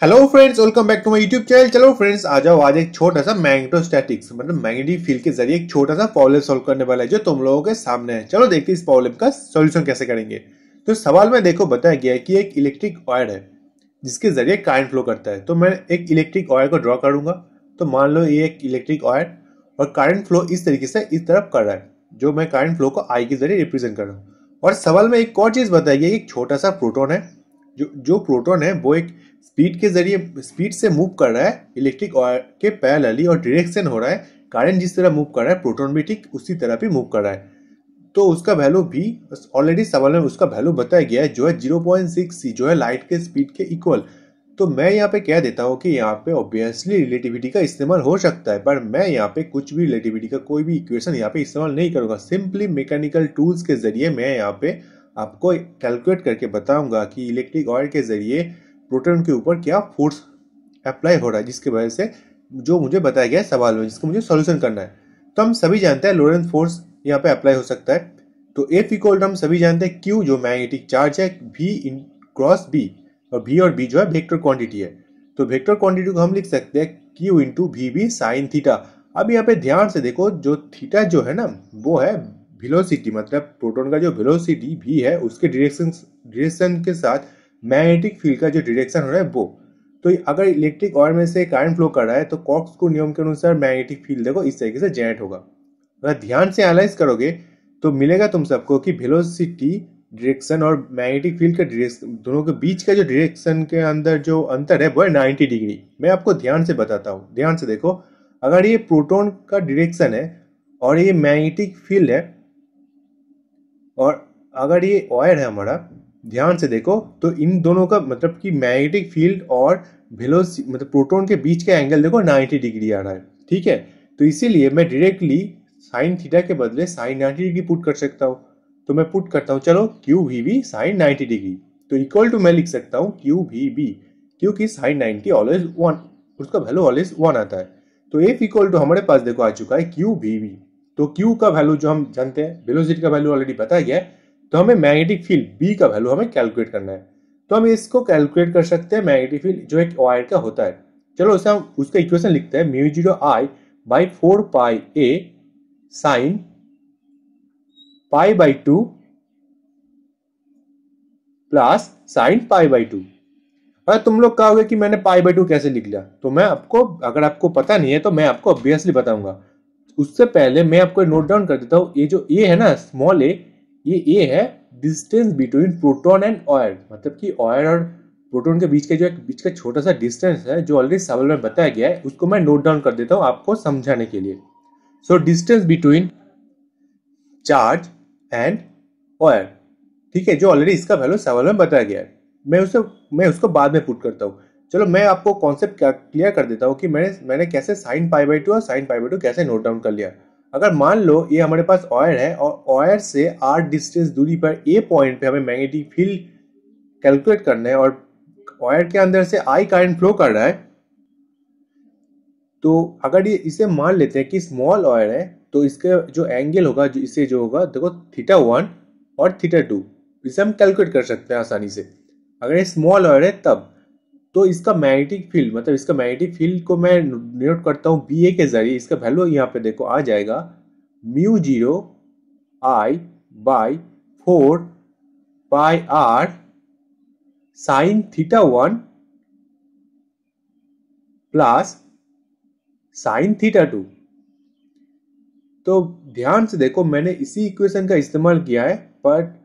Hello friends, welcome back to my YouTube channel. चलो friends, आ जाओ। आज एक छोटा सा मैग्नेटोस्टैटिक्स मतलब मैग्नेटिक फील्ड के जरिए एक छोटा सा प्रॉब्लम सॉल्व करने वाला है जो तुम लोगों के सामने है। चलो देखते हैं इस प्रॉब्लम का सॉल्यूशन कैसे करेंगे। तो सवाल में देखो बताया गया है कि एक इलेक्ट्रिक वायर है जिसके जरिए करंट फ्लो करता है। तो मैं एक इलेक्ट्रिक वायर को ड्रॉ करूंगा। तो मान लो ये एक इलेक्ट्रिक वायर और करंट फ्लो इस तरीके से इस तरफ कर रहा है, जो मैं करंट फ्लो को आई के जरिए रिप्रेजेंट कर रहा हूँ। और सवाल में एक और चीज बताई गई, एक छोटा सा प्रोटॉन है। जो प्रोटॉन है वो एक स्पीड के जरिए स्पीड से मूव कर रहा है इलेक्ट्रिक वायर के पैरेलली, और डायरेक्शन हो रहा है करंट जिस तरह मूव कर रहा है प्रोटॉन भी ठीक उसी तरह भी मूव कर रहा है। तो उसका वैल्यू भी ऑलरेडी सवाल में उसका वैल्यू बताया गया है, जो है 0.6 सी, जो है लाइट के स्पीड के इक्वल। तो मैं यहाँ पे कह देता हूँ कि यहाँ पे ऑब्वियसली रिलेटिविटी का इस्तेमाल हो सकता है, पर मैं यहाँ पे कुछ भी रिलेटिविटी का कोई भी इक्वेशन यहाँ पे इस्तेमाल नहीं करूंगा। सिंपली मैकेनिकल टूल्स के जरिए मैं यहाँ पे आपको कैलकुलेट करके बताऊंगा कि इलेक्ट्रिक वायर के जरिए प्रोटॉन के ऊपर क्या फोर्स अप्लाई हो रहा है, जिसकी वजह से जो मुझे बताया गया है सवाल में, जिसका मुझे सॉल्यूशन करना है। तो हम सभी जानते हैं लोरेंट्ज फोर्स यहाँ पे अप्लाई हो सकता है। तो एफ इक्वल हम सभी जानते हैं क्यू जो मैग्नेटिक चार्ज है वी इन क्रॉस बी, और बी जो है वेक्टर क्वांटिटी है। तो वेक्टर क्वांटिटी को हम लिख सकते हैं Q into V B sine theta. अब यहाँ पे ध्यान से देखो, जो थीटा जो है ना वो है वेलोसिटी, मतलब प्रोटॉन का जो वेलोसिटी भी है उसके डायरेक्शन के साथ मैग्नेटिक फील्ड का जो डायरेक्शन हो रहा है वो। तो अगर इलेक्ट्रिक वायर में से करंट फ्लो कर रहा है तो कॉक्स नियम के अनुसार मैग्नेटिक फील्ड देखो इस तरीके से जनरेट होगा। अगर ध्यान से एनालाइज करोगे तो मिलेगा तुम सबको कि वेलोसिटी डायरेक्शन और मैग्नेटिक फील्ड के डायरेक्शन दोनों के बीच का जो डायरेक्शन के अंदर जो अंतर है वो है 90 डिग्री। मैं आपको ध्यान से बताता हूँ, ध्यान से देखो। अगर ये प्रोटॉन का डायरेक्शन है और ये मैग्नेटिक फील्ड है, और अगर ये वायर है हमारा, ध्यान से देखो, तो इन दोनों का मतलब कि मैग्नेटिक फील्ड और वेलोसिटी मतलब प्रोटॉन के बीच का एंगल देखो 90 डिग्री आ रहा है। ठीक है, तो इसीलिए मैं डायरेक्टली साइन थीटा के बदले साइन 90 डिग्री पुट कर सकता हूँ। तो मैं पुट करता हूँ, चलो Q V B sine 90 degree. तो इक्वल टू मैं लिख सकता हूँ क्यू वी बी, क्योंकि साइन 90 ऑलवेज 1, उसका वैल्यू ऑलवेज 1 आता है। तो एफ इक्वल टू हमारे पास देखो आ चुका है क्यू वी बी। तो क्यू का वैल्यू जो हम जानते हैं, वेलोसिटी का वैल्यू ऑलरेडी बताया गया है। तो हमें मैग्नेटिक फील्ड बी का वैल्यू हमें कैलकुलेट करना है। तो हम इसको कैलकुलेट कर सकते हैं मैग्नेटिक फील्ड जो एक वायर का होता है। चलो उसे हम उसका इक्वेशन लिखते हैं, mu 0 I by 4 pi A sine pi by 2 plus sine pi by 2। अगर तुम लोग कहोगे कि मैंने पाई बाई 2 कैसे लिख लिया, तो मैं आपको, अगर आपको पता नहीं है तो मैं आपको ऑब्वियसली बताऊंगा। उससे पहले मैं आपको नोट डाउन कर देता हूँ, ये जो ए है ना स्मॉल ए, ये ए है distance between proton and wire, मतलब कि वायर और प्रोटॉन के बीच का बीच का छोटा सा डिस्टेंस है जो ऑलरेडी सवाल में बताया गया है, उसको मैं नोट डाउन कर देता हूँ आपको समझाने के लिए। So distance between charge and wire, ठीक है, जो ऑलरेडी इसका वैल्यू सवाल में बताया गया है। मैं उसको बाद में पुट करता हूँ। चलो मैं आपको कॉन्सेप्ट क्लियर कर देता हूँ कि मैंने कैसे साइन पाई बाई 2 और साइन पाई बाई 2 कैसे नोट डाउन कर लिया। अगर मान लो ये हमारे पास वायर है और वायर से आर डिस्टेंस दूरी पर ए पॉइंट पे हमें मैग्नेटिक फील्ड कैलकुलेट करना है, और वायर के अंदर से आई करंट फ्लो कर रहा है। तो अगर ये इसे मान लेते हैं कि स्मॉल वायर है, तो इसका जो एंगल होगा जो इससे जो होगा देखो θ1 और θ2, इसे हम कैलकुलेट कर सकते हैं आसानी से। अगर ये स्मॉल वायर है तब तो इसका मैग्नेटिक फील्ड, मतलब इसका मैग्नेटिक फील्ड को मैं नोट करता हूँ बी ए के जरिए। इसका वैल्यू यहाँ पे देखो आ जाएगा mu 0 I by 4 pi r sine θ1 plus sine θ2। तो ध्यान से देखो, मैंने इसी इक्वेशन का इस्तेमाल किया है, पर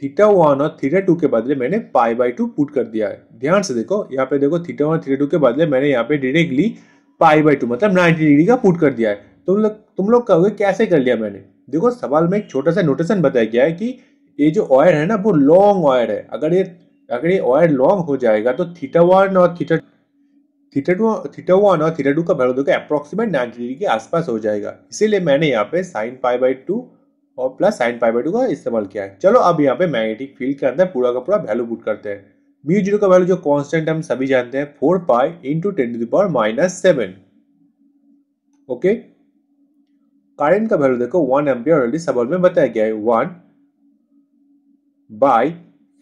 θ1 और θ2 के बदले मैंने पाई बाई 2 पुट कर दिया है। ध्यान से देखो, यहाँ पे देखो θ1 और θ2 के बदले मैंने यहाँ पे डायरेक्टली पाई बाई 2 मतलब 90 डिग्री का पुट कर दिया है। तुम लोग कहोगे कैसे कर लिया मैंने। देखो सवाल में एक छोटा सा नोटेशन बताया गया है कि ये जो वायर है ना वो लॉन्ग वायर है। अगर ये वायर लॉन्ग हो जाएगा तो θ1 और θ1 और θ2 का वैल्यू देखो अप्रोक्सीमेट 90 डिग्री के आसपास हो जाएगा। इसीलिए मैंने यहाँ पे साइन पाई बाई 2 और प्लस साइन पाई बाई 2 का इस्तेमाल किया है। चलो अब यहाँ पे मैग्नेटिक फील्ड के अंदर पूरा का पूरा वैल्यू पुट करते हैं। म्यू 0 का वैल्यू जो कांस्टेंट हम सभी जानते हैं 4 पाई इंटू 10⁻⁷। ओके, करंट का वैल्यू देखो 1 एम्पियर ऑलरेडी सवाल में बताया गया है, 1 बाई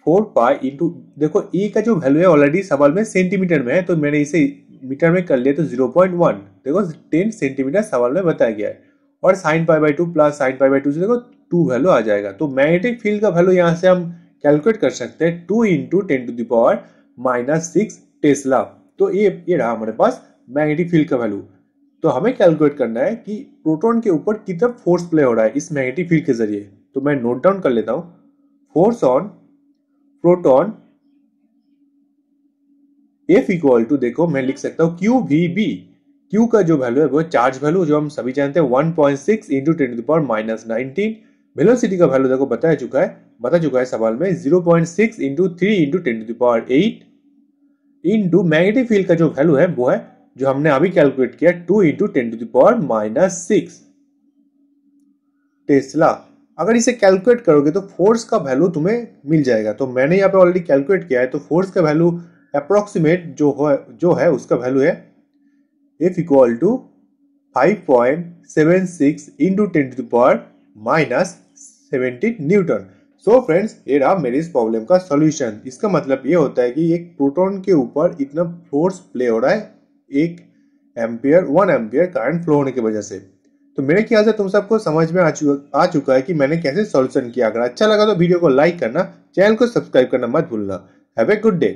4 पाई इंटू देखो E का जो वैल्यू है ऑलरेडी सवाल में सेंटीमीटर में है, तो मैंने इसे मीटर में कर लिया, तो 0.1 देखो 10 सेंटीमीटर सवाल में बताया गया है। और sine pi by 2 plus sine pi by 2 से देखो 2 वैल्यू आ जाएगा। तो मैग्नेटिक फील्ड का वैल्यू यहाँ से हम कैलकुलेट कर सकते हैं 2 इंटू 10⁻⁻6 टेस्ला। तो ये रहा हमारे पास मैग्नेटिक फील्ड का वैल्यू। तो हमें कैलकुलेट करना है कि प्रोटॉन के ऊपर कितना फोर्स प्ले हो रहा है इस मैग्नेटिक फील्ड के जरिए। तो मैं नोट डाउन कर लेता हूं, force on proton F equal to, देखो मैं लिख सकता हूं QVB। Q का जो वैल्यू है वो चार्ज वैल्यू जो हम सभी जानते हैं 1.6 इंटू 10⁻⁻19। वेलोसिटी का वैल्यू देखो बता चुका है सवाल में 0.6 into 3 into 10⁸ into magnetic field का जो वैल्यू है वो है जो हमने अभी कैलकुलेट किया 2 इंटू 10⁻⁻6 टेस्ला। अगर इसे कैलकुलेट करोगे तो फोर्स का वैल्यू तुम्हें मिल जाएगा। तो मैंने यहाँ पे ऑलरेडी कैलकुलेट किया है, तो फोर्स का वैल्यू अप्रोक्सीमेट जो है उसका वैल्यू है F equal to 5.76 into 10⁻⁻17 newton. So friends, ये रहा मेरी इस प्रॉब्लम का सॉल्यूशन। इसका मतलब ये होता है कि एक प्रोटॉन के ऊपर इतना फोर्स प्ले हो रहा है 1 एम्पियर करंट फ्लो होने की वजह से। तो मेरे ख्याल से तुम सबको समझ में आ चुका है कि मैंने कैसे सॉल्यूशन किया। अगर अच्छा लगा तो वीडियो को लाइक करना, चैनल को सब्सक्राइब करना मत भूलना। Have a good day.